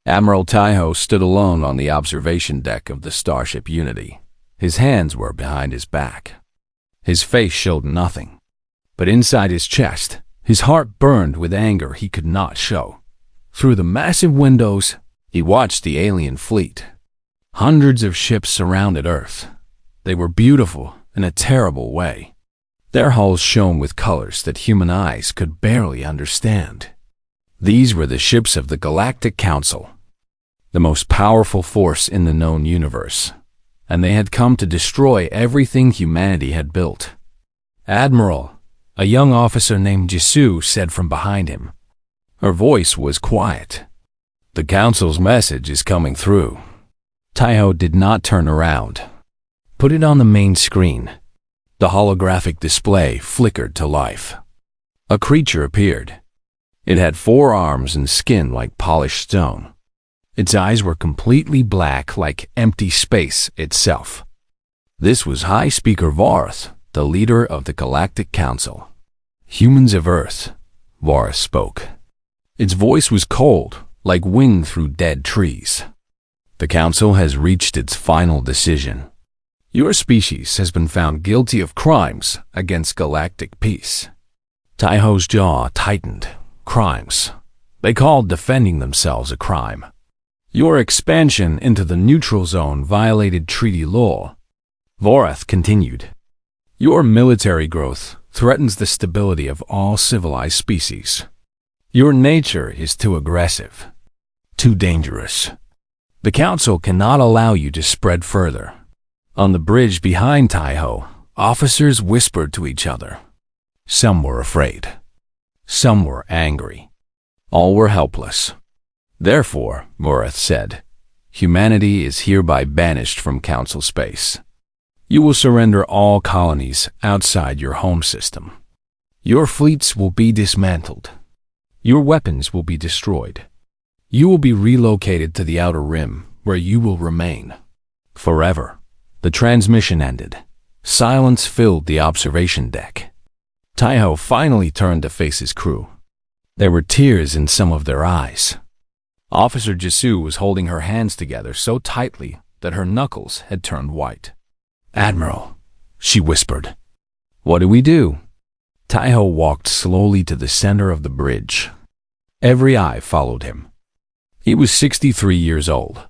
Admiral Taiho stood alone on the observation deck of the starship Unity. His hands were behind his back. His face showed nothing, but inside his chest, his heart burned with anger he could not show. Through the massive windows, he watched the alien fleet. Hundreds of ships surrounded Earth. They were beautiful in a terrible way. Their hulls shone with colors that human eyes could barely understand. These were the ships of the Galactic Council, the most powerful force in the known universe, and they had come to destroy everything humanity had built. "Admiral," a young officer named Jisoo said from behind him. Her voice was quiet. "The Council's message is coming through." Taiho did not turn around. "Put it on the main screen." The holographic display flickered to life. A creature appeared. It had 4 arms and skin like polished stone. Its eyes were completely black like empty space itself. This was High Speaker Varth, the leader of the Galactic Council. "Humans of Earth," Varth spoke. Its voice was cold, like wind through dead trees. "The Council has reached its final decision. Your species has been found guilty of crimes against galactic peace." Taiho's jaw tightened. Crimes. They called defending themselves a crime. "Your expansion into the neutral zone violated treaty law," Vorath continued. "Your military growth threatens the stability of all civilized species. Your nature is too aggressive, too dangerous. The Council cannot allow you to spread further." On the bridge behind Taiho, officers whispered to each other. Some were afraid. Some were angry. All were helpless. "Therefore," Vorath said, "humanity is hereby banished from Council space. You will surrender all colonies outside your home system. Your fleets will be dismantled. Your weapons will be destroyed. You will be relocated to the Outer Rim, where you will remain forever." The transmission ended. Silence filled the observation deck. Taiho finally turned to face his crew. There were tears in some of their eyes. Officer Jisoo was holding her hands together so tightly that her knuckles had turned white. "Admiral," she whispered. "What do we do?" Taiho walked slowly to the center of the bridge. Every eye followed him. He was 63 years old.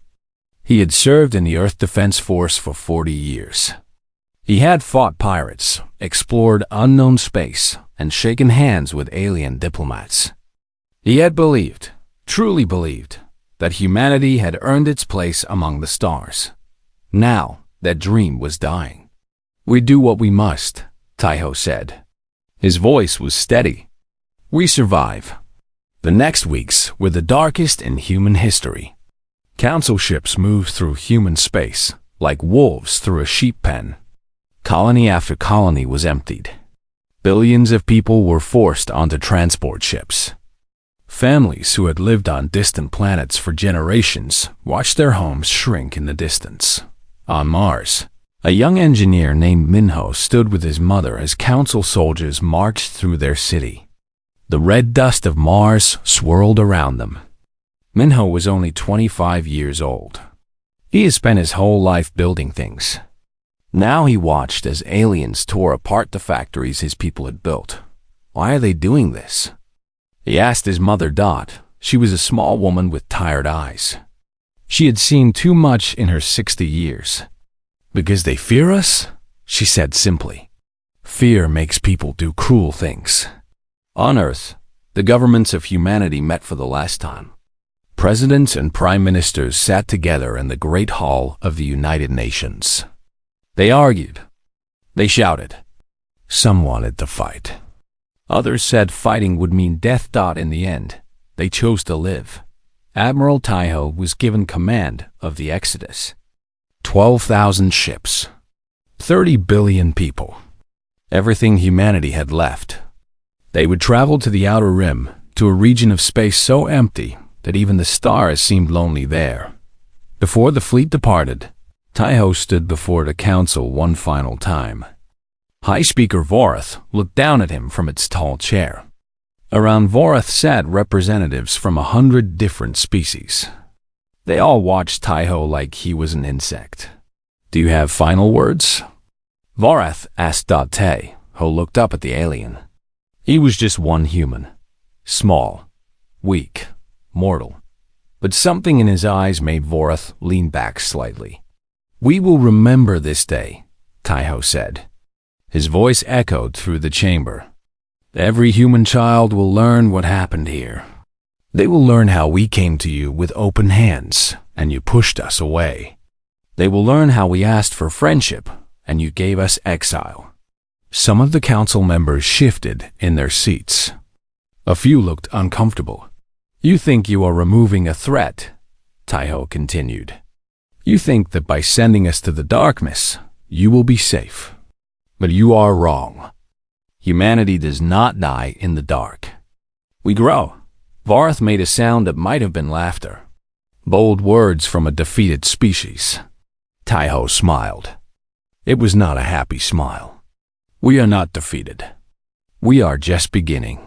He had served in the Earth Defense Force for 40 years. He had fought pirates, explored unknown space, and shaken hands with alien diplomats. He had believed, truly believed, that humanity had earned its place among the stars. Now, that dream was dying. "We do what we must," Taiho said. His voice was steady. "We survive." The next weeks were the darkest in human history. Council ships moved through human space, like wolves through a sheep pen. Colony after colony was emptied. Billions of people were forced onto transport ships. Families who had lived on distant planets for generations watched their homes shrink in the distance. On Mars, a young engineer named Minho stood with his mother as Council soldiers marched through their city. The red dust of Mars swirled around them. Minho was only 25 years old. He had spent his whole life building things. Now he watched as aliens tore apart the factories his people had built. Why are they doing this? He asked his mother Dot. She was a small woman with tired eyes. She had seen too much in her 60 years. "Because they fear us?" she said simply. "Fear makes people do cruel things." On Earth, the governments of humanity met for the last time. Presidents and prime ministers sat together in the Great Hall of the United Nations. They argued. They shouted. Some wanted to fight. Others said fighting would mean death. In the end, they chose to live. Admiral Taiho was given command of the Exodus. 12,000 ships. 30 billion people. Everything humanity had left. They would travel to the Outer Rim, to a region of space so empty that even the stars seemed lonely there. Before the fleet departed, Taiho stood before the Council one final time. High Speaker Vorath looked down at him from its tall chair. Around Vorath sat representatives from 100 different species. They all watched Taiho like he was an insect. "Do you have final words?" Vorath asked Date, who looked up at the alien. He was just one human. Small, weak, mortal. But something in his eyes made Vorath lean back slightly. "We will remember this day," Taiho said. His voice echoed through the chamber. "Every human child will learn what happened here. They will learn how we came to you with open hands, and you pushed us away. They will learn how we asked for friendship, and you gave us exile." Some of the council members shifted in their seats. A few looked uncomfortable. "You think you are removing a threat," Taiho continued. "You think that by sending us to the darkness, you will be safe. But you are wrong. Humanity does not die in the dark. We grow." Vorath made a sound that might have been laughter. Bold words from a defeated species. Taiho smiled. It was not a happy smile. "We are not defeated. We are just beginning."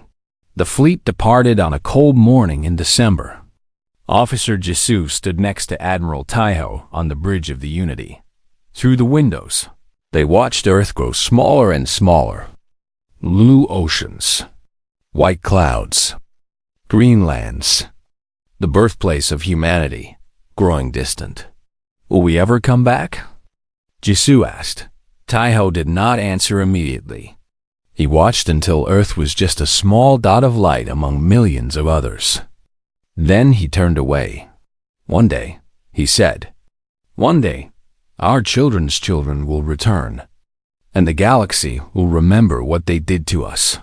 The fleet departed on a cold morning in December. Officer Jisoo stood next to Admiral Taiho on the bridge of the Unity. Through the windows, they watched Earth grow smaller and smaller. Blue oceans, white clouds, green lands, the birthplace of humanity, growing distant. "Will we ever come back?" Jisoo asked. Taiho did not answer immediately. He watched until Earth was just a small dot of light among millions of others. Then he turned away. "One day," he said, "one day, our children's children will return, and the galaxy will remember what they did to us."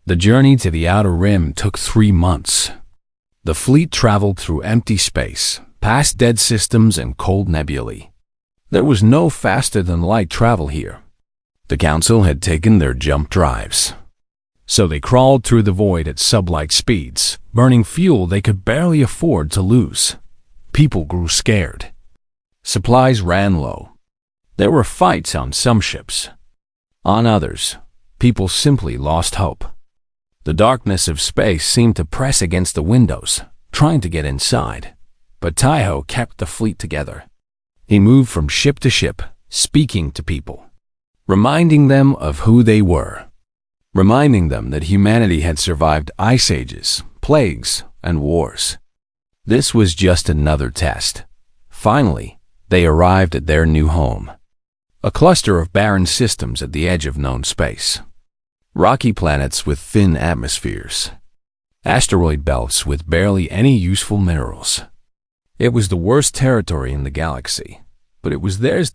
The journey to the outer rim took 3 months. The fleet traveled through empty space, past dead systems and cold nebulae. There was no faster-than-light travel here. The Council had taken their jump drives. So they crawled through the void at sublight speeds, burning fuel they could barely afford to lose. People grew scared. Supplies ran low. There were fights on some ships. On others, people simply lost hope. The darkness of space seemed to press against the windows, trying to get inside. But Taiho kept the fleet together. He moved from ship to ship, speaking to people, reminding them of who they were, reminding them that humanity had survived ice ages, plagues, and wars. This was just another test. Finally, they arrived at their new home, a cluster of barren systems at the edge of known space. Rocky planets with thin atmospheres, asteroid belts with barely any useful minerals. It was the worst territory in the galaxy, but it was theirs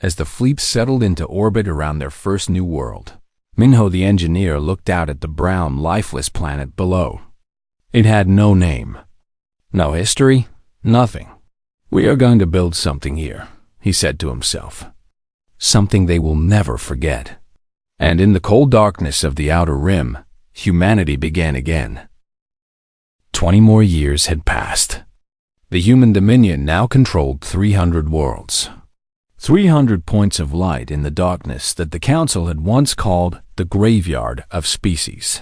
as the fleet settled into orbit around their first new world. Minho the engineer looked out at the brown, lifeless planet below. It had no name, no history, nothing. "We are going to build something here," he said to himself. "Something they will never forget." And in the cold darkness of the outer rim, humanity began again. 20 more years had passed. The human dominion now controlled 300 worlds. 300 points of light in the darkness that the Council had once called the graveyard of species.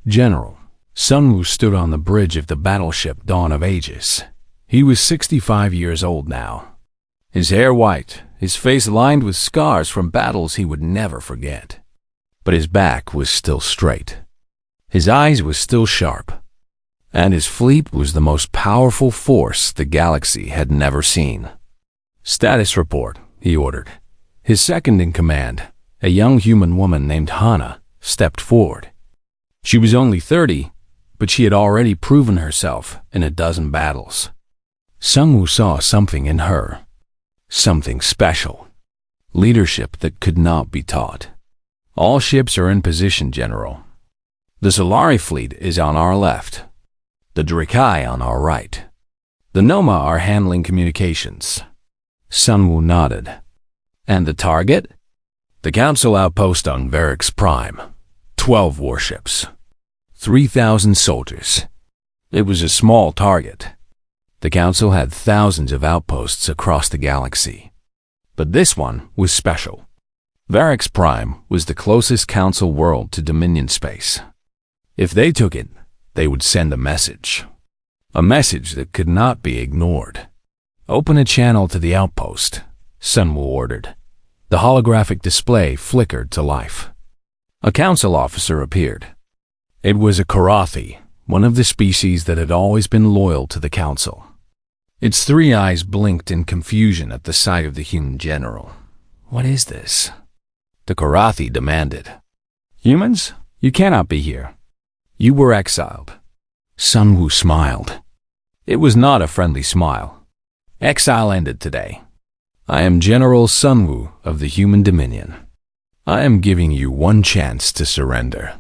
General Sunwoo stood on the bridge of the battleship Dawn of Ages. He was 65 years old now. His hair white, his face lined with scars from battles he would never forget. But his back was still straight. His eyes were still sharp. And his fleet was the most powerful force the galaxy had never seen. "Status report," he ordered. His second-in-command, a young human woman named Hana, stepped forward. She was only 30, but she had already proven herself in a dozen battles. Sungwoo saw something in her, something special, leadership that could not be taught. "All ships are in position, General. The Solari fleet is on our left, the Drakai on our right. The Noma are handling communications." Sunwoo nodded. "And the target?" "The Council outpost on Varix Prime. 12 warships. 3,000 soldiers." It was a small target. The Council had thousands of outposts across the galaxy. But this one was special. Varix Prime was the closest Council world to Dominion space. If they took it, they would send a message that could not be ignored. Open a channel to the outpost, Sunwoo ordered. The holographic display flickered to life. A council officer appeared. It was a Karathi, one of the species that had always been loyal to the council. Its three eyes blinked in confusion at the sight of the human general. "What is this?" the Karathi demanded. "Humans, you cannot be here. You were exiled." Sunwoo smiled. It was not a friendly smile. "Exile ended today. I am General Sunwoo of the Human Dominion. I am giving you one chance to surrender."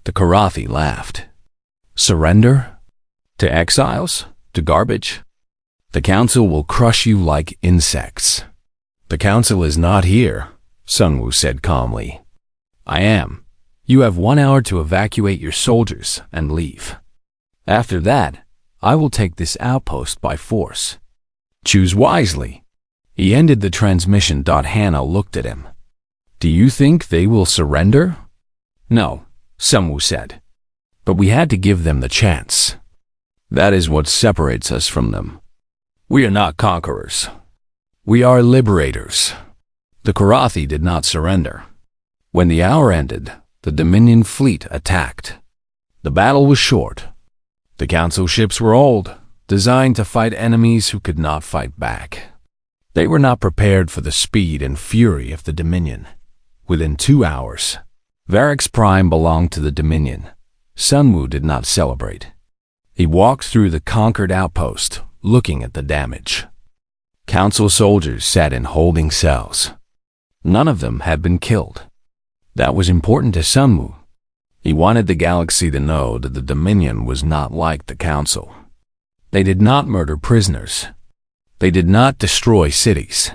The Karathi laughed. "Surrender? To exiles? To garbage? The council will crush you like insects." "The council is not here," Sunwoo said calmly. "I am. You have 1 hour to evacuate your soldiers and leave. After that, I will take this outpost by force. Choose wisely." He ended the transmission. Hannah looked at him. "Do you think they will surrender?" "No," Sunwoo said. "But we had to give them the chance. That is what separates us from them. We are not conquerors. We are liberators." The Karathi did not surrender. When the hour ended, the Dominion fleet attacked. The battle was short. The council ships were old, designed to fight enemies who could not fight back. They were not prepared for the speed and fury of the Dominion. Within 2 hours, Varix Prime belonged to the Dominion. Sunwoo did not celebrate. He walked through the conquered outpost, looking at the damage. Council soldiers sat in holding cells. None of them had been killed. That was important to Sunwoo. He wanted the galaxy to know that the Dominion was not like the Council. They did not murder prisoners. They did not destroy cities.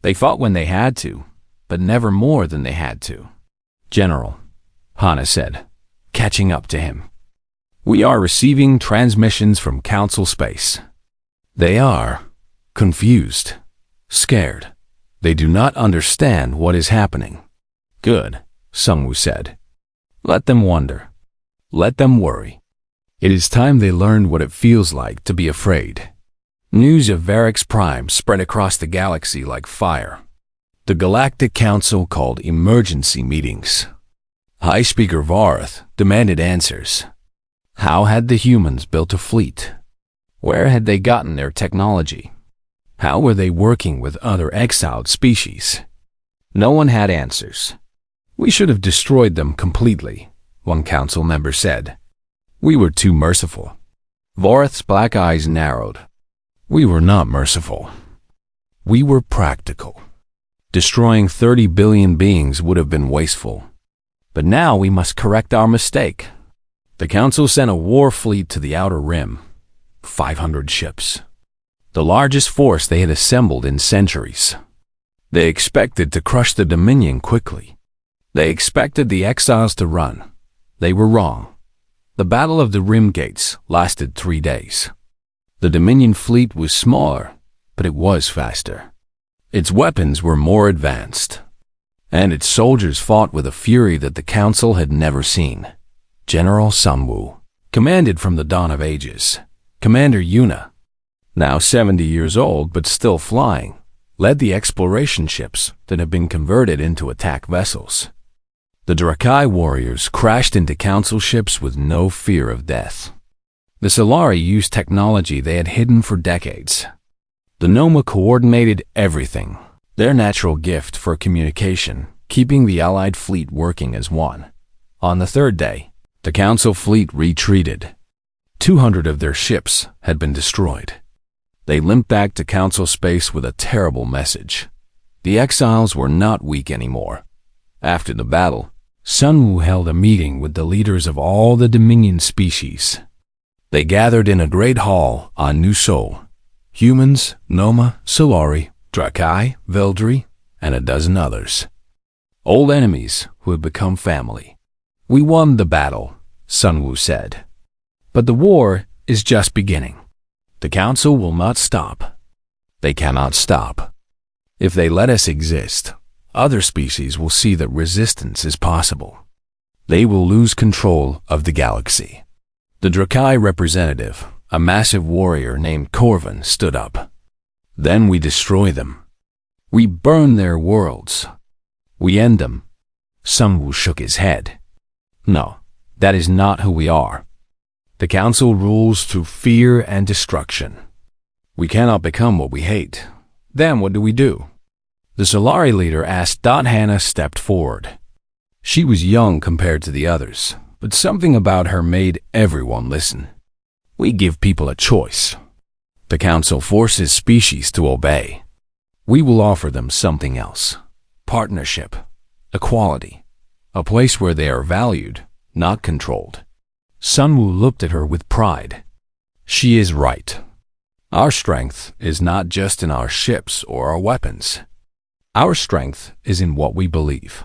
They fought when they had to, but never more than they had to. "General," Hana said, catching up to him. "We are receiving transmissions from Council space. They are confused, scared. They do not understand what is happening." "Good," Sunwoo said. "Let them wonder. Let them worry. It is time they learned what it feels like to be afraid." News of Varix Prime spread across the galaxy like fire. The Galactic Council called emergency meetings. High Speaker Varth demanded answers. How had the humans built a fleet? Where had they gotten their technology? How were they working with other exiled species? No one had answers. "We should have destroyed them completely," one council member said. "We were too merciful." Varth's black eyes narrowed. "We were not merciful. We were practical. Destroying 30 billion beings would have been wasteful. But now we must correct our mistake." The council sent a war fleet to the Outer Rim. 500 ships. The largest force they had assembled in centuries. They expected to crush the Dominion quickly. They expected the exiles to run. They were wrong. The Battle of the Rim Gates lasted 3 days. The Dominion fleet was smaller, but it was faster. Its weapons were more advanced. And its soldiers fought with a fury that the Council had never seen. General Sunwoo commanded from the dawn of ages. Commander Yuna, now 70 years old but still flying, led the exploration ships that had been converted into attack vessels. The Drakai warriors crashed into Council ships with no fear of death. The Solari used technology they had hidden for decades. The Noma coordinated everything, their natural gift for communication, keeping the Allied fleet working as one. On the 3rd day, the Council fleet retreated. 200 of their ships had been destroyed. They limped back to Council space with a terrible message. The exiles were not weak anymore. After the battle, Sunwoo held a meeting with the leaders of all the Dominion species. They gathered in a great hall on New Sol. Humans, Noma, Solari, Drakai, Veldry, and a dozen others. Old enemies who had become family. "We won the battle," Sunwoo said. "But the war is just beginning. The Council will not stop. They cannot stop. If they let us exist, other species will see that resistance is possible. They will lose control of the galaxy." The Drakai representative, a massive warrior named Corvin, stood up. Then we destroy them. We burn their worlds. We end them. Sunwoo shook his head. No, that is not who we are. The Council rules through fear and destruction. We cannot become what we hate. Then what do we do? The Solari leader asked. Hannah stepped forward. She was young compared to the others, but something about her made everyone listen. We give people a choice. The Council forces species to obey. We will offer them something else. Partnership, equality, a place where they are valued, not controlled. Sunwoo looked at her with pride. She is right. Our strength is not just in our ships or our weapons. Our strength is in what we believe.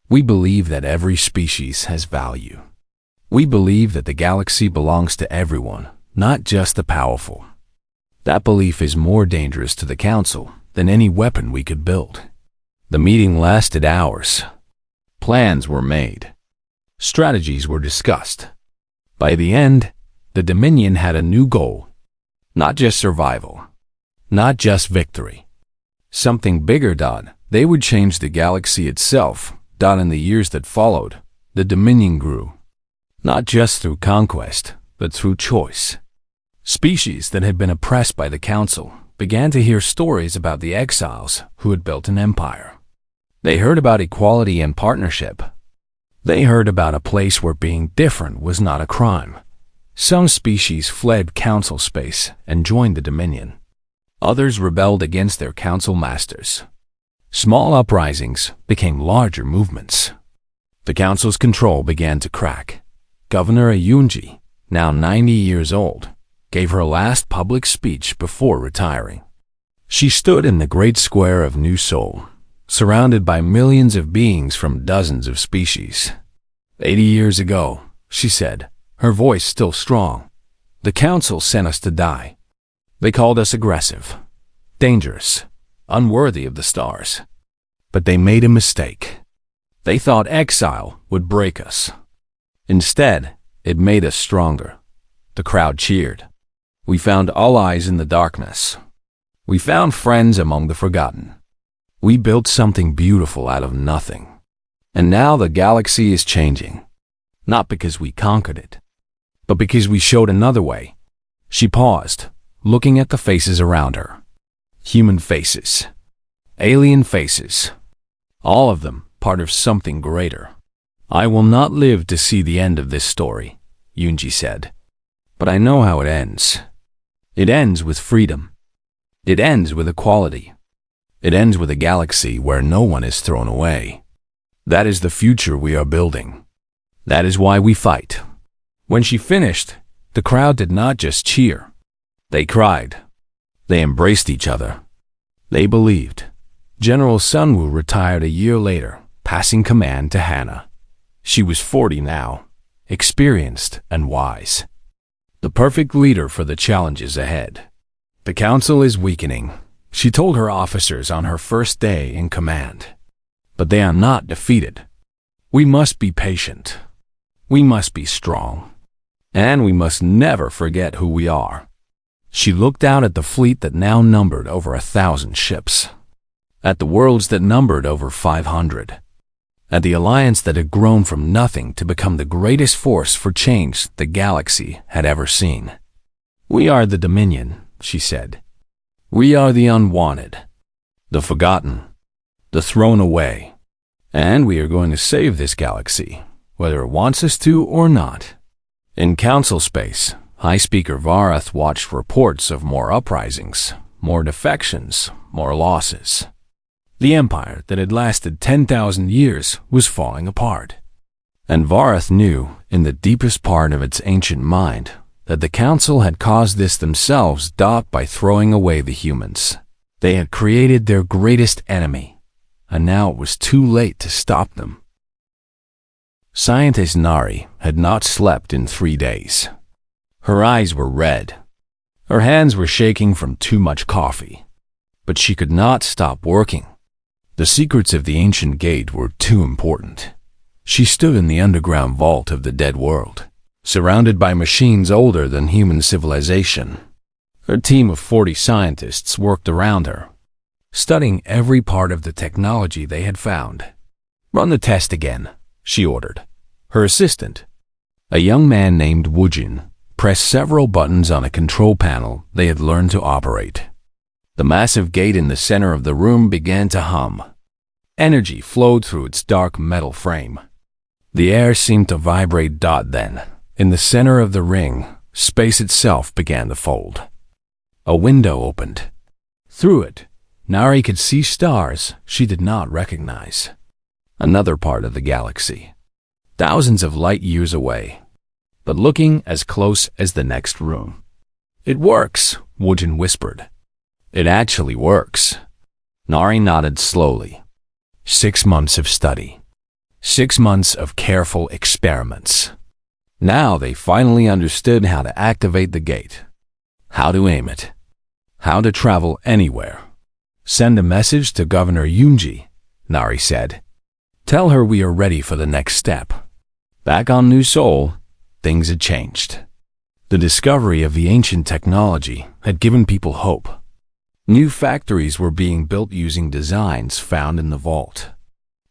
We believe that every species has value. We believe that the galaxy belongs to everyone, not just the powerful. That belief is more dangerous to the Council than any weapon we could build. The meeting lasted hours. Plans were made. Strategies were discussed. By the end, the Dominion had a new goal. Not just survival. Not just victory. Something bigger. They would change the galaxy itself. In the years that followed, the Dominion grew. Not just through conquest, but through choice. Species that had been oppressed by the Council began to hear stories about the exiles who had built an empire. They heard about equality and partnership. They heard about a place where being different was not a crime. Some species fled Council space and joined the Dominion. Others rebelled against their Council masters. Small uprisings became larger movements. The Council's control began to crack. Governor Ayunji, now 90 years old, gave her last public speech before retiring. She stood in the great square of New Seoul, surrounded by millions of beings from dozens of species. 80 years ago, she said, her voice still strong, the Council sent us to die. They called us aggressive, dangerous, unworthy of the stars. But they made a mistake. They thought exile would break us. Instead, it made us stronger. The crowd cheered. We found allies in the darkness. We found friends among the forgotten. We built something beautiful out of nothing. And now the galaxy is changing. Not because we conquered it, but because we showed another way. She paused, looking at the faces around her. Human faces. Alien faces. All of them part of something greater. I will not live to see the end of this story, Yunji said. But I know how it ends. It ends with freedom. It ends with equality. It ends with a galaxy where no one is thrown away. That is the future we are building. That is why we fight. When she finished, the crowd did not just cheer. They cried. They embraced each other. They believed. General Sunwoo retired a year later, passing command to Hannah. She was 40 now, experienced and wise. The perfect leader for the challenges ahead. The Council is weakening, she told her officers on her first day in command. But they are not defeated. We must be patient. We must be strong. And we must never forget who we are. She looked out at the fleet that now numbered over 1,000 ships. At the worlds that numbered over 500. At the alliance that had grown from nothing to become the greatest force for change the galaxy had ever seen. We are the Dominion, she said. We are the unwanted, the forgotten, the thrown away. And we are going to save this galaxy, whether it wants us to or not. In Council space, High Speaker Varath watched reports of more uprisings, more defections, more losses. The empire that had lasted 10,000 years was falling apart. And Varath knew, in the deepest part of its ancient mind, that the Council had caused this themselves by throwing away the humans. They had created their greatest enemy, and now it was too late to stop them. Scientist Nari had not slept in 3 days. Her eyes were red. Her hands were shaking from too much coffee. But she could not stop working. The secrets of the ancient gate were too important. She stood in the underground vault of the dead world, surrounded by machines older than human civilization. Her team of 40 scientists worked around her, studying every part of the technology they had found. "Run the test again," she ordered. Her assistant, a young man named Woojin, pressed several buttons on a control panel they had learned to operate. The massive gate in the center of the room began to hum. Energy flowed through its dark metal frame. The air seemed to vibrate. Then, in the center of the ring, space itself began to fold. A window opened. Through it, Nari could see stars she did not recognize. Another part of the galaxy, thousands of light years away, but looking as close as the next room. "It works," Woojin whispered. "It actually works." Nari nodded slowly. 6 months of study. 6 months of careful experiments. Now they finally understood how to activate the gate, how to aim it, how to travel anywhere. "Send a message to Governor Yunji," Nari said. "Tell her we are ready for the next step." Back on New Seoul, things had changed. The discovery of the ancient technology had given people hope. New factories were being built using designs found in the vault.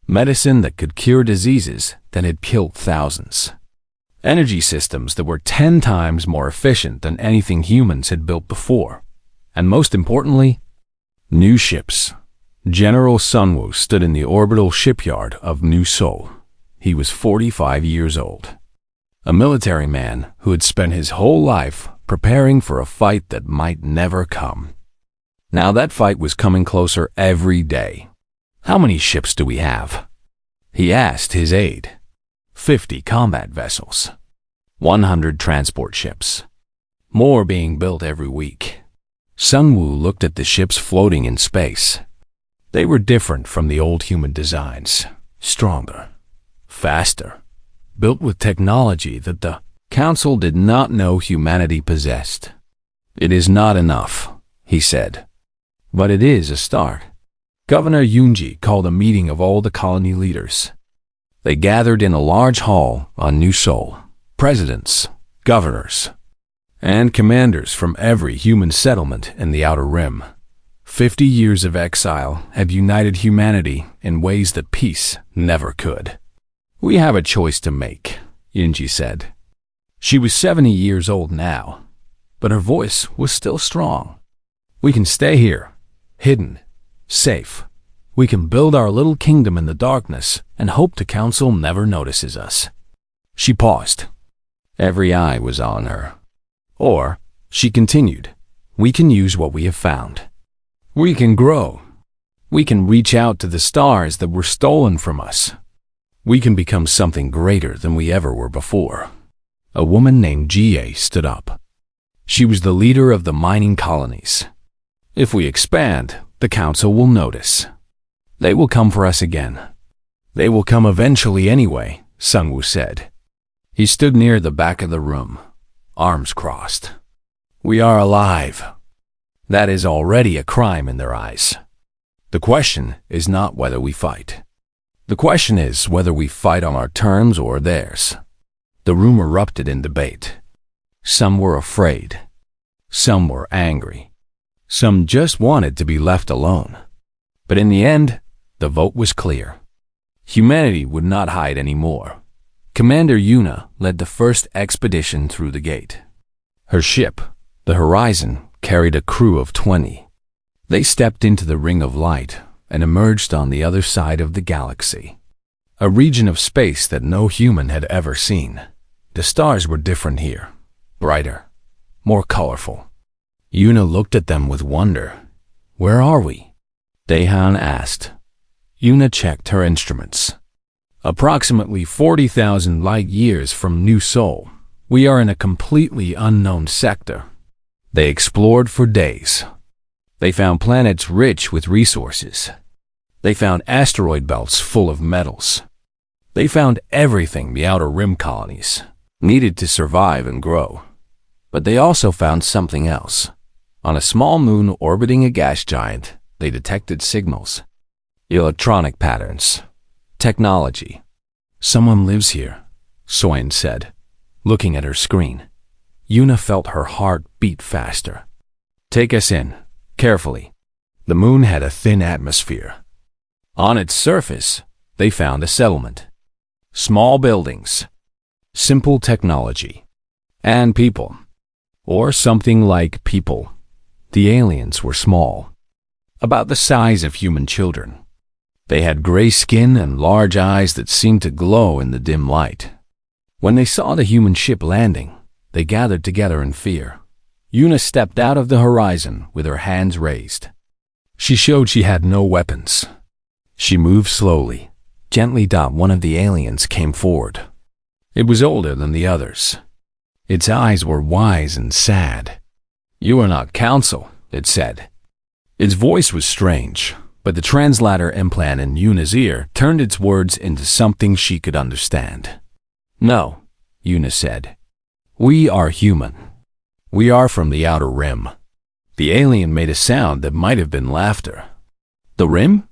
Medicine that could cure diseases that had killed thousands. Energy systems that were 10 times more efficient than anything humans had built before. And most importantly, new ships. General Sunwoo stood in the orbital shipyard of New Seoul. He was 45 years old. A military man who had spent his whole life preparing for a fight that might never come. Now that fight was coming closer every day. "How many ships do we have?" he asked his aide. 50 combat vessels. 100 transport ships. More being built every week. Sunwoo looked at the ships floating in space. They were different from the old human designs. Stronger. Faster. Built with technology that the Council did not know humanity possessed. "It is not enough," he said. "But it is a start." Governor Yunji called a meeting of all the colony leaders. They gathered in a large hall on New Seoul. Presidents, governors, and commanders from every human settlement in the Outer Rim. 50 years of exile had united humanity in ways that peace never could. "We have a choice to make," Yunji said. She was 70 years old now, but her voice was still strong. "We can stay here, hidden, safe. We can build our little kingdom in the darkness and hope the Council never notices us." She paused. Every eye was on her. "Or," she continued, "we can use what we have found. We can grow. We can reach out to the stars that were stolen from us. We can become something greater than we ever were before." A woman named Jie stood up. She was the leader of the mining colonies. "If we expand, the Council will notice. They will come for us again." "They will come eventually anyway," Sunwoo said. He stood near the back of the room, arms crossed. "We are alive." That is already a crime in their eyes. The question is not whether we fight. The question is whether we fight on our terms or theirs. The room erupted in debate. Some were afraid. Some were angry. Some just wanted to be left alone. But in the end, the vote was clear. Humanity would not hide anymore. Commander Yuna led the first expedition through the gate. Her ship, the Horizon, carried a crew of 20. They stepped into the ring of light and emerged on the other side of the galaxy. A region of space that no human had ever seen. The stars were different here. Brighter. More colorful. Yuna looked at them with wonder. "Where are we?" Daehan asked. Yuna checked her instruments. "Approximately 40,000 light years from New Seoul. We are in a completely unknown sector." They explored for days. They found planets rich with resources. They found asteroid belts full of metals. They found everything the Outer Rim colonies needed to survive and grow. But they also found something else. On a small moon orbiting a gas giant, they detected signals. Electronic patterns. Technology. "Someone lives here," Soin said, looking at her screen. Yuna felt her heart beat faster. Take us in, carefully. The moon had a thin atmosphere. On its surface, they found a settlement. Small buildings, simple technology, and people. Or something like people. The aliens were small, about the size of human children. They had gray skin and large eyes that seemed to glow in the dim light. When they saw the human ship landing, they gathered together in fear. Una stepped out of the horizon with her hands raised. She showed she had no weapons. She moved slowly. Gently. One of the aliens came forward. It was older than the others. Its eyes were wise and sad. "You are not council," it said. Its voice was strange, but the translator implant in Una's ear turned its words into something she could understand. "No," Una said. "We are human. We are from the outer rim." The alien made a sound that might have been laughter. "The rim?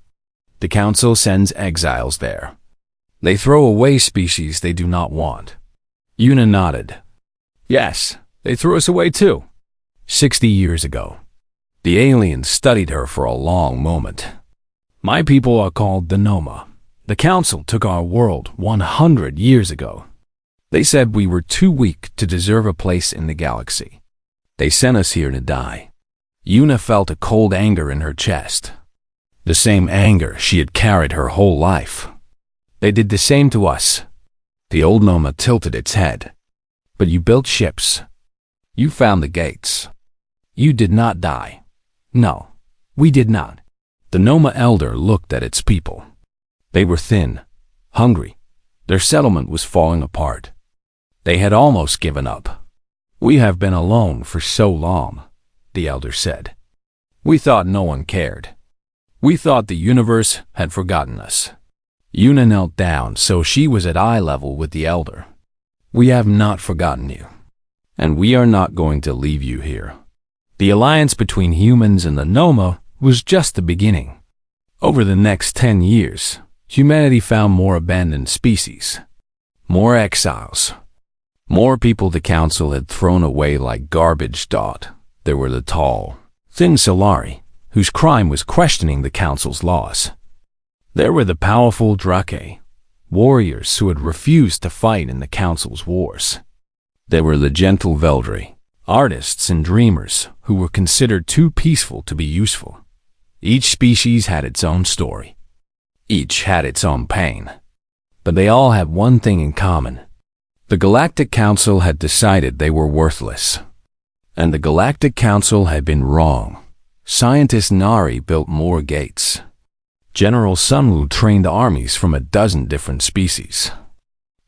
The council sends exiles there. They throw away species they do not want." Una nodded. "Yes, they threw us away too. 60 years ago." The alien studied her for a long moment. "My people are called the Noma. The council took our world 100 years ago. They said we were too weak to deserve a place in the galaxy. They sent us here to die." Una felt a cold anger in her chest. The same anger she had carried her whole life. "They did the same to us." The old Noma tilted its head. "But you built ships. You found the gates. You did not die." "No, we did not." The Noma elder looked at its people. They were thin, hungry. Their settlement was falling apart. They had almost given up. "We have been alone for so long," the elder said. "We thought no one cared. We thought the universe had forgotten us." Una knelt down so she was at eye level with the elder. "We have not forgotten you, and we are not going to leave you here." The alliance between humans and the Noma was just the beginning. Over the next 10 years, humanity found more abandoned species, more exiles, more people the council had thrown away like garbage. There were the tall, thin Solari, whose crime was questioning the council's laws. There were the powerful Drake, warriors who had refused to fight in the council's wars. There were the gentle Veldry, artists and dreamers who were considered too peaceful to be useful. Each species had its own story. Each had its own pain. But they all had one thing in common. The Galactic Council had decided they were worthless. And the Galactic Council had been wrong. Scientist Nari built more gates. General Sunwoo trained armies from a dozen different species.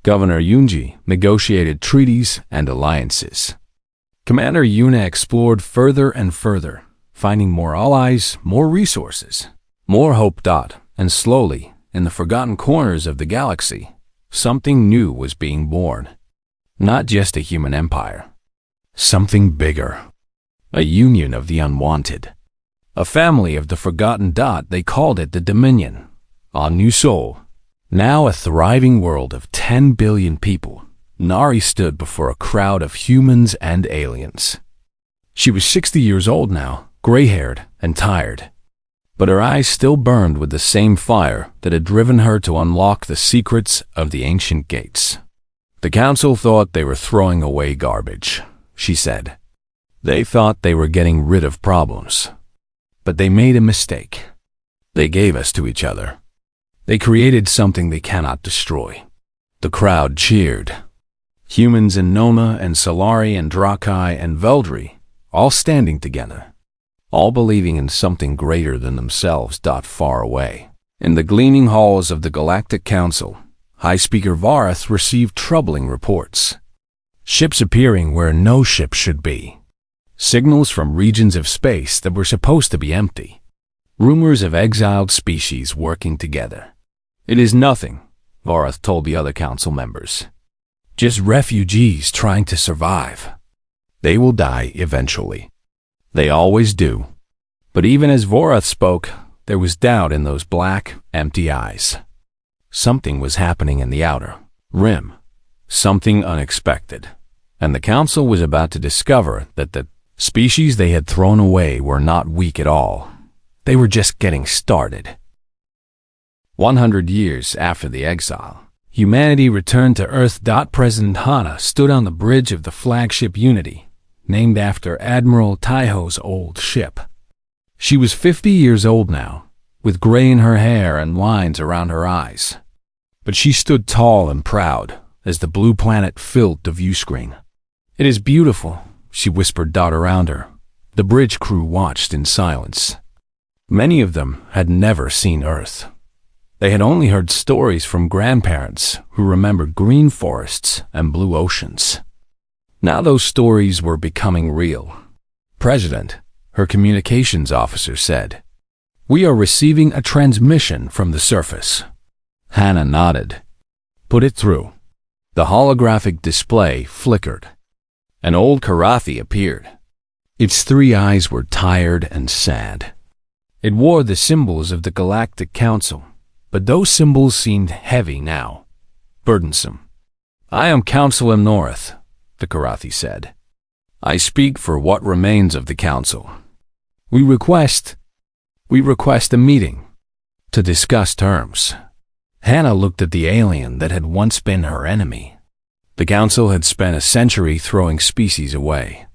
Governor Yunji negotiated treaties and alliances. Commander Yuna explored further and further, finding more allies, more resources, more hope. And slowly, in the forgotten corners of the galaxy, something new was being born. Not just a human empire. Something bigger. A union of the unwanted. A family of the forgotten. They called it the Dominion. A new soul. Now a thriving world of 10 billion people. Nari stood before a crowd of humans and aliens. She was 60 years old now, gray-haired and tired. But her eyes still burned with the same fire that had driven her to unlock the secrets of the ancient gates. "The council thought they were throwing away garbage," she said. "They thought they were getting rid of problems. But they made a mistake. They gave us to each other. They created something they cannot destroy." The crowd cheered. Humans and Noma and Solari and Drakai and Veldry, all standing together, all believing in something greater than themselves. Far away, in the gleaming halls of the Galactic Council, High Speaker Varath received troubling reports. Ships appearing where no ship should be. Signals from regions of space that were supposed to be empty. Rumors of exiled species working together. "It is nothing," Varath told the other council members. "Just refugees trying to survive. They will die eventually. They always do." But even as Varath spoke, there was doubt in those black, empty eyes. Something was happening in the outer rim. Something unexpected. And the council was about to discover that the Species they had thrown away were not weak at all. They were just getting started. 100 years after the exile, humanity returned to Earth. President Hana stood on the bridge of the flagship Unity, named after Admiral Taiho's old ship. She was 50 years old now, with gray in her hair and lines around her eyes. But she stood tall and proud as the blue planet filled the viewscreen. "It is beautiful," she whispered around her. The bridge crew watched in silence. Many of them had never seen Earth. They had only heard stories from grandparents who remembered green forests and blue oceans. Now those stories were becoming real. President, her communications officer, said, "We are receiving a transmission from the surface." Hannah nodded. "Put it through." The holographic display flickered. An old Karathi appeared. Its 3 eyes were tired and sad. It wore the symbols of the Galactic Council, but those symbols seemed heavy now, burdensome. "I am Council M. North," the Karathi said. "I speak for what remains of the Council. We request a meeting to discuss terms." Hannah looked at the alien that had once been her enemy. The Council had spent a century throwing species away.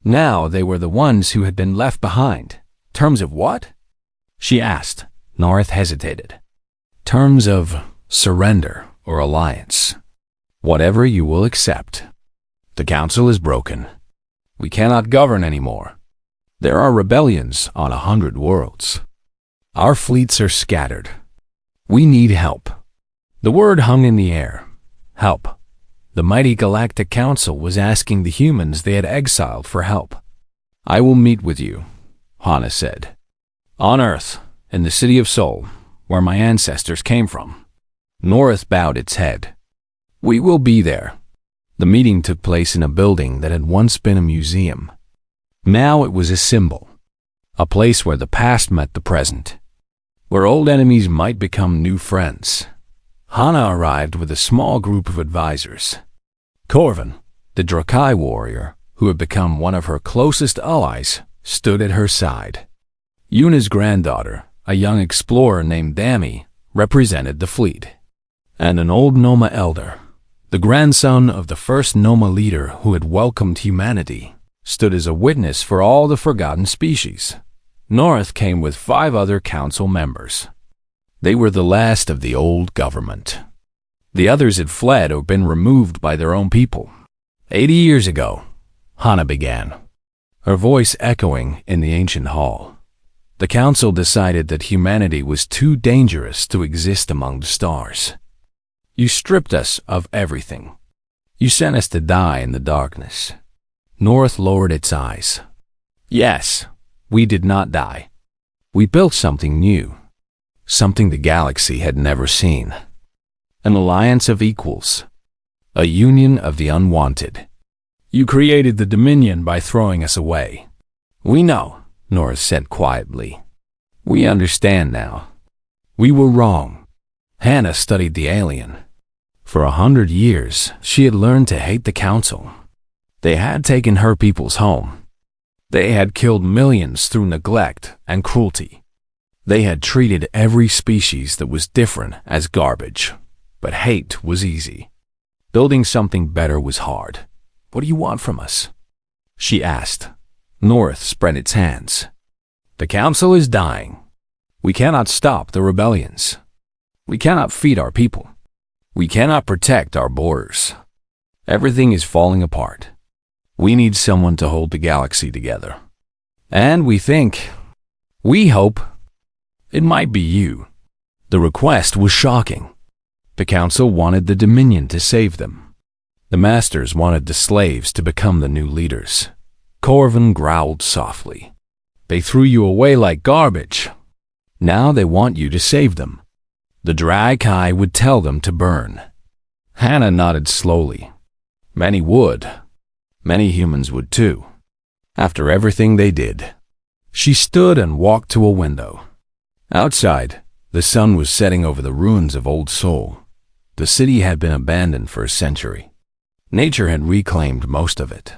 Now they were the ones who had been left behind. "Terms of what?" she asked. North hesitated. "Terms of surrender or alliance. Whatever you will accept. The Council is broken. We cannot govern anymore. There are rebellions on 100 worlds. Our fleets are scattered. We need help." The word hung in the air. Help. The mighty Galactic Council was asking the humans they had exiled for help. "I will meet with you," Hana said. "On Earth, in the city of Seoul, where my ancestors came from." North bowed its head. "We will be there." The meeting took place in a building that had once been a museum. Now it was a symbol, a place where the past met the present, where old enemies might become new friends. Hana arrived with a small group of advisors. Corvin, the Drakai warrior, who had become one of her closest allies, stood at her side. Yuna's granddaughter, a young explorer named Dami, represented the fleet. And an old Noma elder, the grandson of the first Noma leader who had welcomed humanity, stood as a witness for all the forgotten species. North came with 5 other council members. They were the last of the old government. The others had fled or been removed by their own people. 80 years ago, Hana began, her voice echoing in the ancient hall. The council decided that humanity was too dangerous to exist among the stars. You stripped us of everything. You sent us to die in the darkness. North lowered its eyes. Yes, we did not die. We built something new, something the galaxy had never seen. An alliance of equals, a union of the unwanted. You created the Dominion by throwing us away. We know, North said quietly. We understand now. We were wrong. Hannah studied the alien. For 100 years, she had learned to hate the council. They had taken her people's home. They had killed millions through neglect and cruelty. They had treated every species that was different as garbage. But hate was easy. Building something better was hard. What do you want from us? She asked. North spread its hands. The council is dying. We cannot stop the rebellions. We cannot feed our people. We cannot protect our borders. Everything is falling apart. We need someone to hold the galaxy together. And we hope, it might be you. The request was shocking. The council wanted the Dominion to save them. The masters wanted the slaves to become the new leaders. Corvin growled softly. They threw you away like garbage. Now they want you to save them. The Drakai would tell them to burn. Hannah nodded slowly. Many would. Many humans would too. After everything they did. She stood and walked to a window. Outside, the sun was setting over the ruins of Old Seoul. The city had been abandoned for a century. Nature had reclaimed most of it.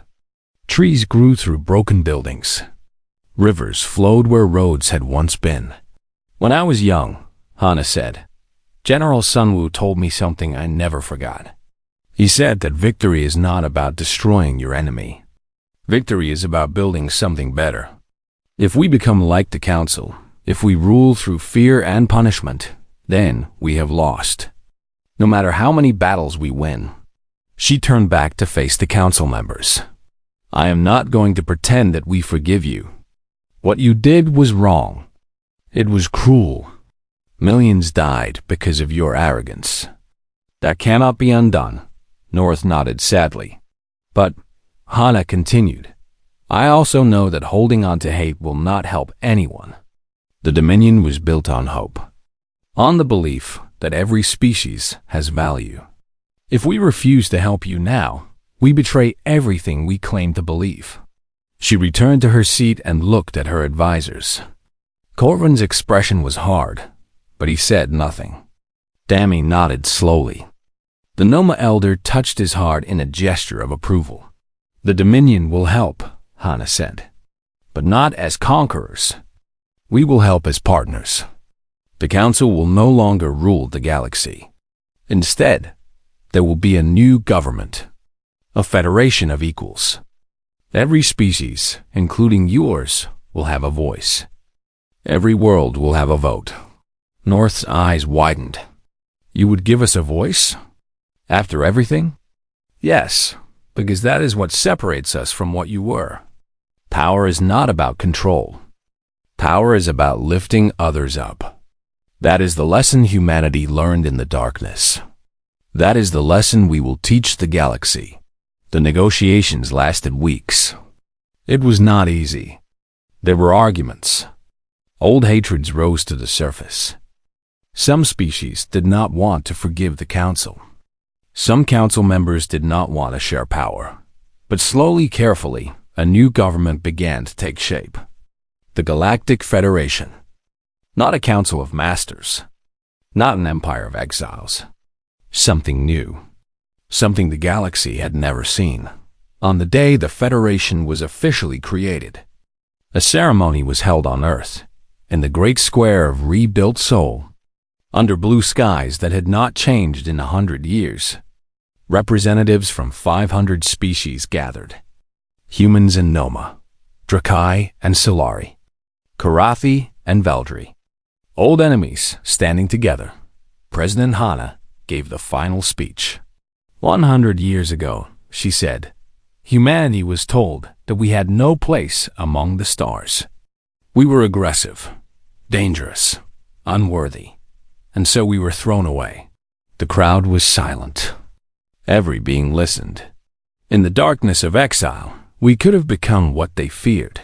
Trees grew through broken buildings. Rivers flowed where roads had once been. When I was young, Hana said, General Sunwoo told me something I never forgot. He said that victory is not about destroying your enemy. Victory is about building something better. If we become like the Council, if we rule through fear and punishment, then we have lost. No matter how many battles we win. She turned back to face the Council members. I am not going to pretend that we forgive you. What you did was wrong. It was cruel. Millions died because of your arrogance. That cannot be undone. North nodded sadly. But, Hana continued, I also know that holding on to hate will not help anyone. The Dominion was built on hope. On the belief that every species has value. If we refuse to help you now, we betray everything we claim to believe. She returned to her seat and looked at her advisors. Corvin's expression was hard, but he said nothing. Dami nodded slowly. The Noma elder touched his heart in a gesture of approval. The Dominion will help, Hana said, but not as conquerors. We will help as partners. The Council will no longer rule the galaxy. Instead, there will be a new government, a federation of equals. Every species, including yours, will have a voice. Every world will have a vote. North's eyes widened. You would give us a voice? After everything? Yes, because that is what separates us from what you were. Power is not about control. Power is about lifting others up. That is the lesson humanity learned in the darkness. That is the lesson we will teach the galaxy. The negotiations lasted weeks. It was not easy. There were arguments. Old hatreds rose to the surface. Some species did not want to forgive the Council. Some Council members did not want to share power. But slowly, carefully, a new government began to take shape. The Galactic Federation. Not a council of masters. Not an empire of exiles. Something new. Something the galaxy had never seen. On the day the Federation was officially created, a ceremony was held on Earth, in the great square of rebuilt Seoul, under blue skies that had not changed in 100 years. Representatives from 500 species gathered. Humans and Noma, Drakai and Solari, Karathi and Veldry. Old enemies standing together. President Hana gave the final speech. 100 years ago, she said, humanity was told that we had no place among the stars. We were aggressive, dangerous, unworthy, and so we were thrown away. The crowd was silent. Every being listened. In the darkness of exile, we could have become what they feared.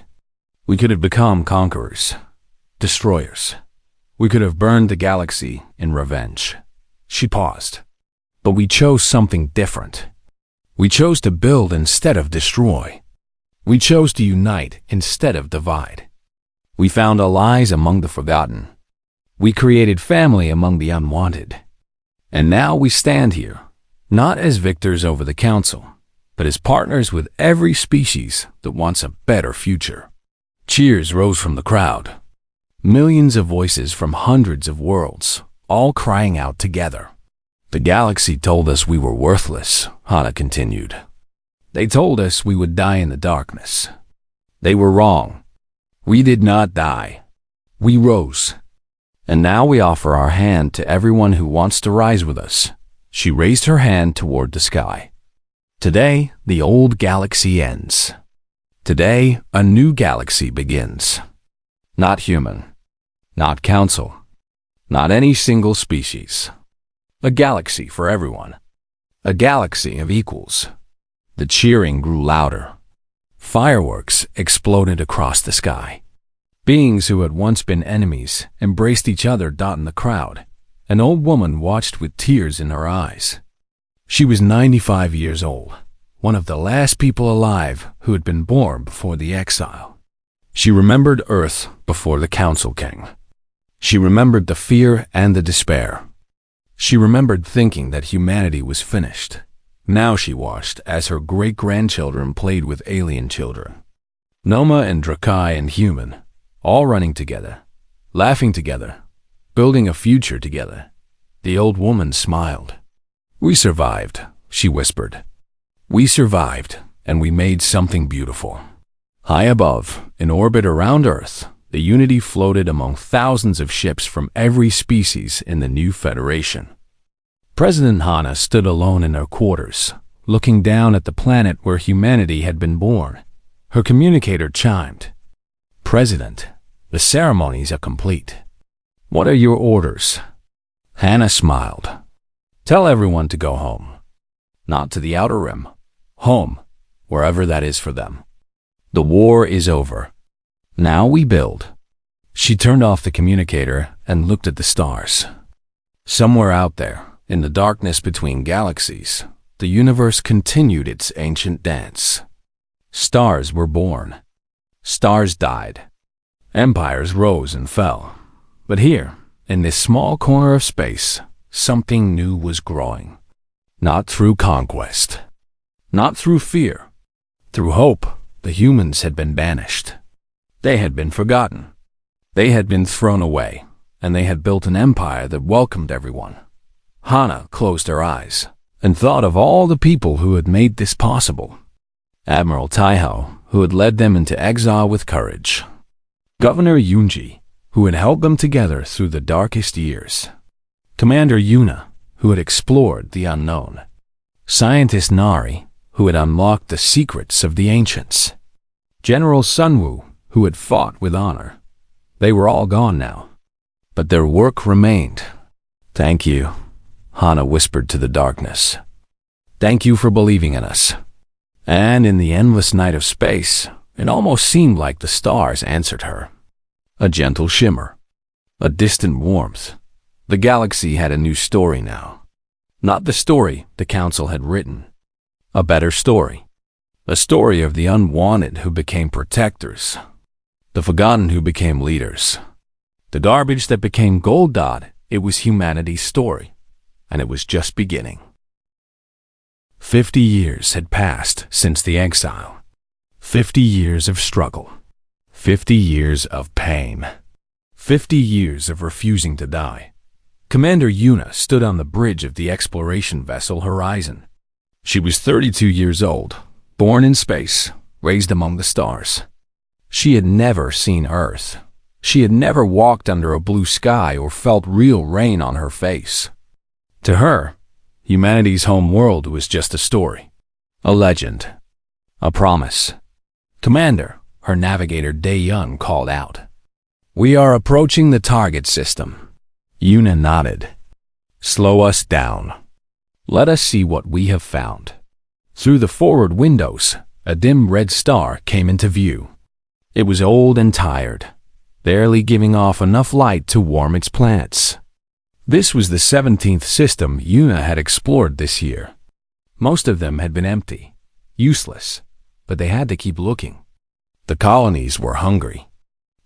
We could have become conquerors, destroyers. We could have burned the galaxy in revenge. She paused. But we chose something different. We chose to build instead of destroy. We chose to unite instead of divide. We found allies among the forgotten. We created family among the unwanted. And now we stand here, not as victors over the Council, but as partners with every species that wants a better future. Cheers rose from the crowd. Millions of voices from hundreds of worlds, all crying out together. The galaxy told us we were worthless, Hana continued. They told us we would die in the darkness. They were wrong. We did not die. We rose. And now we offer our hand to everyone who wants to rise with us. She raised her hand toward the sky. Today, the old galaxy ends. Today, a new galaxy begins. Not human. Not Council. Not any single species. A galaxy for everyone. A galaxy of equals. The cheering grew louder. Fireworks exploded across the sky. Beings who had once been enemies embraced each other. In the crowd, an old woman watched with tears in her eyes. She was 95 years old, one of the last people alive who had been born before the exile. She remembered Earth before the Council King. She remembered the fear and the despair. She remembered thinking that humanity was finished, Now she watched as her great-grandchildren played with alien children. Noma and Drakai and Human, all running together, laughing together, building a future together. The old woman smiled. "We survived," she whispered. "We survived, and we made something beautiful." High above, in orbit around Earth, the Unity floated among thousands of ships from every species in the new Federation. President Hana stood alone in her quarters, looking down at the planet where humanity had been born. Her communicator chimed. "President, the ceremonies are complete. What are your orders?" Hana smiled. "Tell everyone to go home. Not to the Outer Rim. Home, wherever that is for them. The war is over. Now we build." She turned off the communicator and looked at the stars. Somewhere out there, in the darkness between galaxies, the universe continued its ancient dance. Stars were born. Stars died. Empires rose and fell. But here, in this small corner of space, something new was growing. Not through conquest. Not through fear. Through hope, the humans had been banished. They had been forgotten. They had been thrown away, and they had built an empire that welcomed everyone. Hana closed her eyes and thought of all the people who had made this possible. Admiral Taiho, who had led them into exile with courage. Governor Yunji, who had held them together through the darkest years. Commander Yuna, who had explored the unknown. Scientist Nari, who had unlocked the secrets of the ancients. General Sunwoo, who had fought with honor. They were all gone now. But their work remained. "Thank you," Hana whispered to the darkness. "Thank you for believing in us." And in the endless night of space, it almost seemed like the stars answered her. A gentle shimmer. A distant warmth. The galaxy had a new story now. Not the story the Council had written. A better story. A story of the unwanted who became protectors. The forgotten who became leaders. The garbage that became gold dot. It was humanity's story. And it was just beginning. 50 years had passed since the exile. 50 years of struggle. 50 years of pain. 50 years of refusing to die. Commander Yuna stood on the bridge of the exploration vessel Horizon. She was 32 years old, born in space, raised among the stars. She had never seen Earth. She had never walked under a blue sky or felt real rain on her face. To her, humanity's home world was just a story, a legend, a promise. "Commander," her navigator Dae-Yun called out. "We are approaching the target system." Yuna nodded. "Slow us down. Let us see what we have found." Through the forward windows, a dim red star came into view. It was old and tired, barely giving off enough light to warm its planets. This was the 17th system Yuna had explored this year. Most of them had been empty, useless, but they had to keep looking. The colonies were hungry.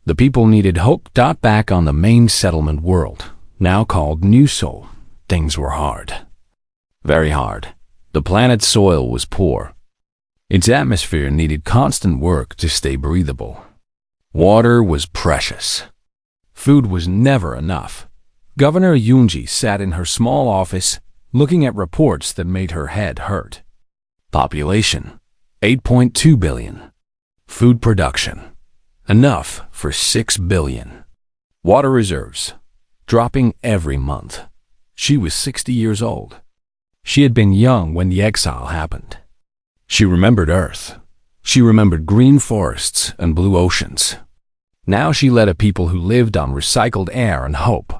The people needed hope. Back on the main settlement world, now called New Sol, things were hard. Very hard. The planet's soil was poor. Its atmosphere needed constant work to stay breathable. Water was precious. Food was never enough. Governor Yunji sat in her small office, looking at reports that made her head hurt. Population, 8.2 billion. Food production, enough for 6 billion. Water reserves, dropping every month. She was 60 years old. She had been young when the exile happened. She remembered Earth. She remembered green forests and blue oceans. Now she led a people who lived on recycled air and hope.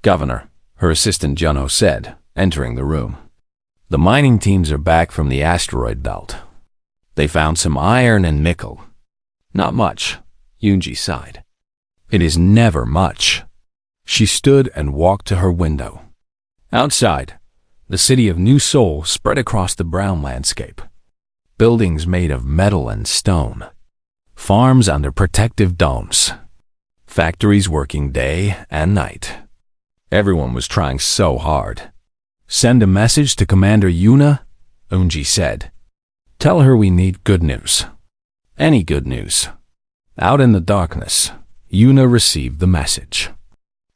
"Governor," her assistant Juno said, entering the room. "The mining teams are back from the asteroid belt. They found some iron and nickel." "Not much," Yunji sighed. "It is never much." She stood and walked to her window. Outside, the city of New Sol spread across the brown landscape. Buildings made of metal and stone. Farms under protective domes. Factories working day and night. Everyone was trying so hard. Send a message to Commander Yuna? Unji said. Tell her we need good news. Any good news. Out in the darkness, Yuna received the message.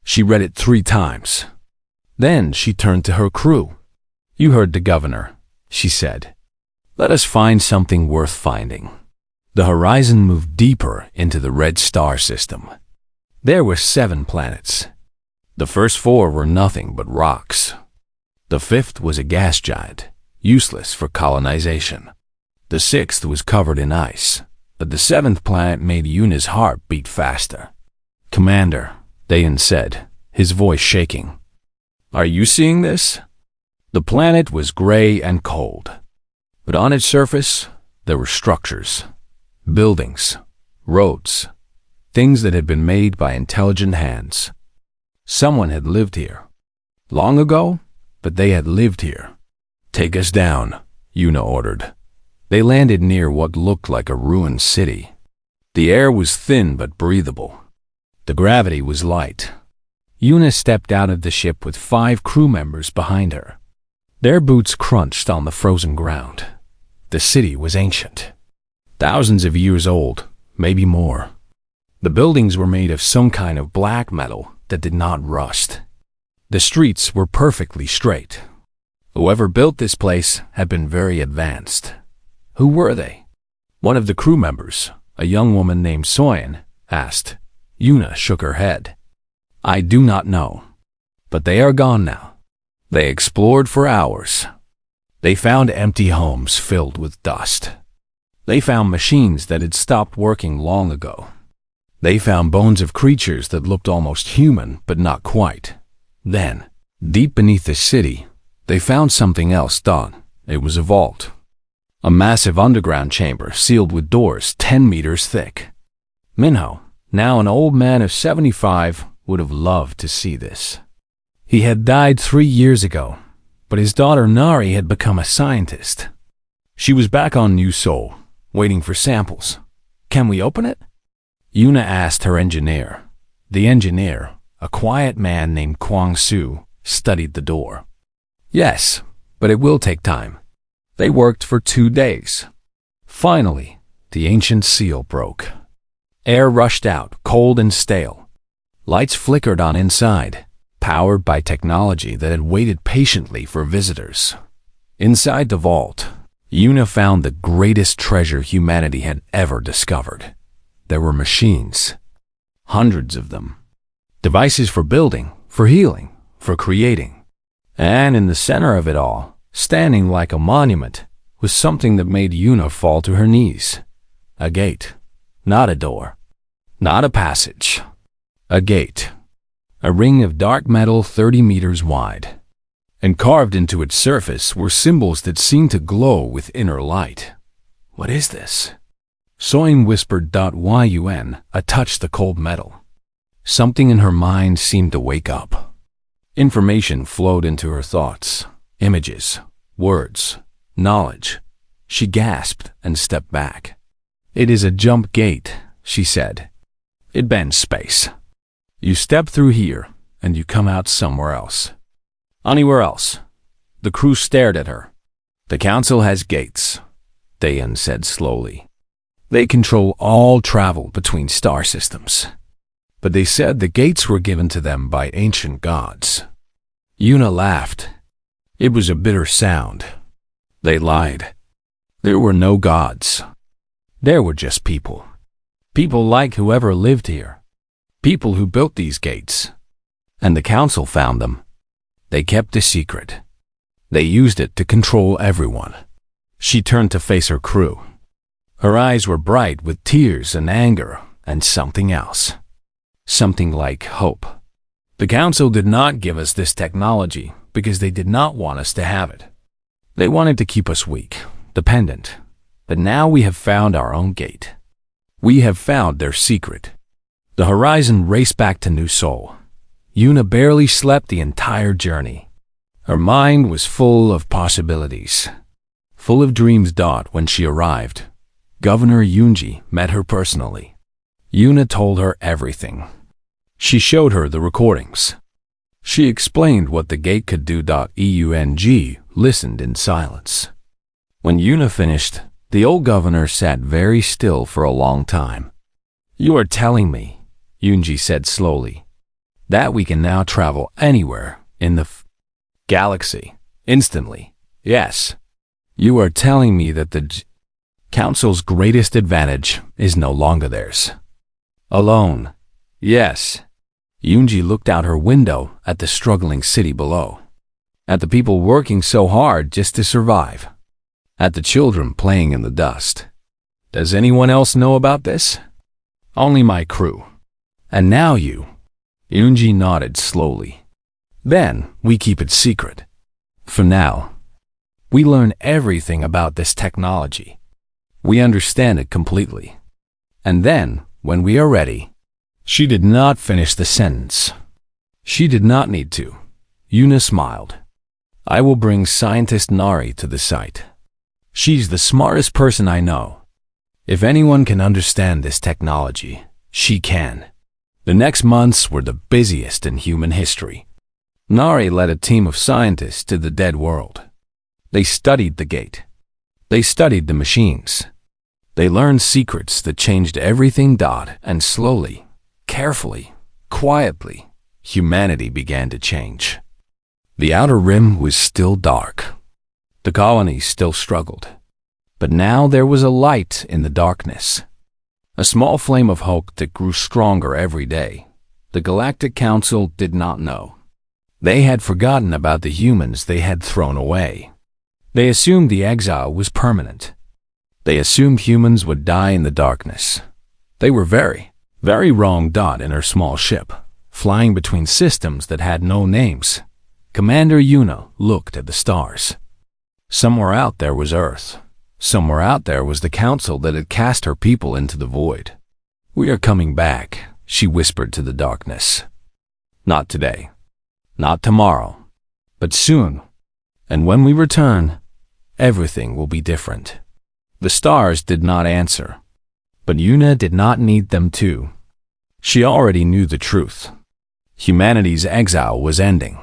She read it 3 times. Then she turned to her crew. You heard the governor, she said. Let us find something worth finding. The horizon moved deeper into the red star system. There were 7 planets. The first 4 were nothing but rocks. The 5th was a gas giant, useless for colonization. The 6th was covered in ice, but the 7th planet made Yuna's heart beat faster. Commander, Dayan said, his voice shaking. Are you seeing this? The planet was gray and cold, but on its surface there were structures, buildings, roads, things that had been made by intelligent hands. Someone had lived here. Long ago, but they had lived here. Take us down, Yuna ordered. They landed near what looked like a ruined city. The air was thin but breathable. The gravity was light. Yuna stepped out of the ship with 5 crew members behind her. Their boots crunched on the frozen ground. The city was ancient. Thousands of years old, maybe more. The buildings were made of some kind of black metal that did not rust. The streets were perfectly straight. Whoever built this place had been very advanced. Who were they? One of the crew members, a young woman named Soyen, asked. Yuna shook her head. I do not know, but they are gone now. They explored for hours. They found empty homes filled with dust. They found machines that had stopped working long ago. They found bones of creatures that looked almost human, but not quite. Then, deep beneath the city, they found something else done. It was a vault. A massive underground chamber sealed with doors 10 meters thick. Minho, now an old man of 75, would have loved to see this. He had died 3 years ago, but his daughter Nari had become a scientist. She was back on New Seoul, waiting for samples. Can we open it? Yuna asked her engineer. The engineer, a quiet man named Kwang Su, studied the door. Yes, but it will take time. They worked for 2 days. Finally, the ancient seal broke. Air rushed out, cold and stale. Lights flickered on inside, powered by technology that had waited patiently for visitors. Inside the vault, Yuna found the greatest treasure humanity had ever discovered. There were machines, hundreds of them. Devices for building, for healing, for creating. And in the center of it all, standing like a monument, was something that made Yuna fall to her knees. A gate, not a door, not a passage. A gate. A ring of dark metal 30 meters wide. And carved into its surface were symbols that seemed to glow with inner light. What is this? Soin whispered. Yun touched the cold metal. Something in her mind seemed to wake up. Information flowed into her thoughts. Images, words, knowledge. She gasped and stepped back. It is a jump gate, she said. It bends space. You step through here, and you come out somewhere else. Anywhere else. The crew stared at her. The council has gates, Dayan said slowly. They control all travel between star systems. But they said the gates were given to them by ancient gods. Yuna laughed. It was a bitter sound. They lied. There were no gods. There were just people. People like whoever lived here. People who built these gates. And the council found them. They kept a secret. They used it to control everyone. She turned to face her crew. Her eyes were bright with tears and anger and something else. Something like hope. The council did not give us this technology because they did not want us to have it. They wanted to keep us weak, dependent. But now we have found our own gate. We have found their secret. The horizon raced back to New Seoul. Yuna barely slept the entire journey. Her mind was full of possibilities. Full of dreams. When she arrived, Governor Yoonji met her personally. Yuna told her everything. She showed her the recordings. She explained what the gate could do. Eung listened in silence. When Yuna finished, the old governor sat very still for a long time. "You are telling me," Yunji said slowly, "that we can now travel anywhere in the galaxy instantly?" "Yes." "You are telling me that the Council's greatest advantage is no longer theirs?" "Alone." "Yes." Yunji looked out her window at the struggling city below, at the people working so hard just to survive, at the children playing in the dust. "Does anyone else know about this?" "Only my crew. And now you." Yunji nodded slowly. "Then we keep it secret. For now, we learn everything about this technology. We understand it completely. And then, when we are ready." She did not finish the sentence. She did not need to. Yuna smiled. "I will bring scientist Nari to the site. She's the smartest person I know. If anyone can understand this technology, she can." The next months were the busiest in human history. Nari led a team of scientists to the dead world. They studied the gate. They studied the machines. They learned secrets that changed everything. And slowly, carefully, quietly, humanity began to change. The outer rim was still dark. The colony still struggled. But now there was a light in the darkness. A small flame of hope that grew stronger every day. The Galactic Council did not know. They had forgotten about the humans they had thrown away. They assumed the exile was permanent. They assumed humans would die in the darkness. They were very, very wrong. In her small ship, flying between systems that had no names, Commander Yuna looked at the stars. Somewhere out there was Earth. Somewhere out there was the council that had cast her people into the void. "We are coming back," she whispered to the darkness. "Not today. Not tomorrow. But soon. And when we return, everything will be different." The stars did not answer. But Yuna did not need them to. She already knew the truth. Humanity's exile was ending,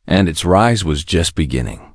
and its rise was just beginning.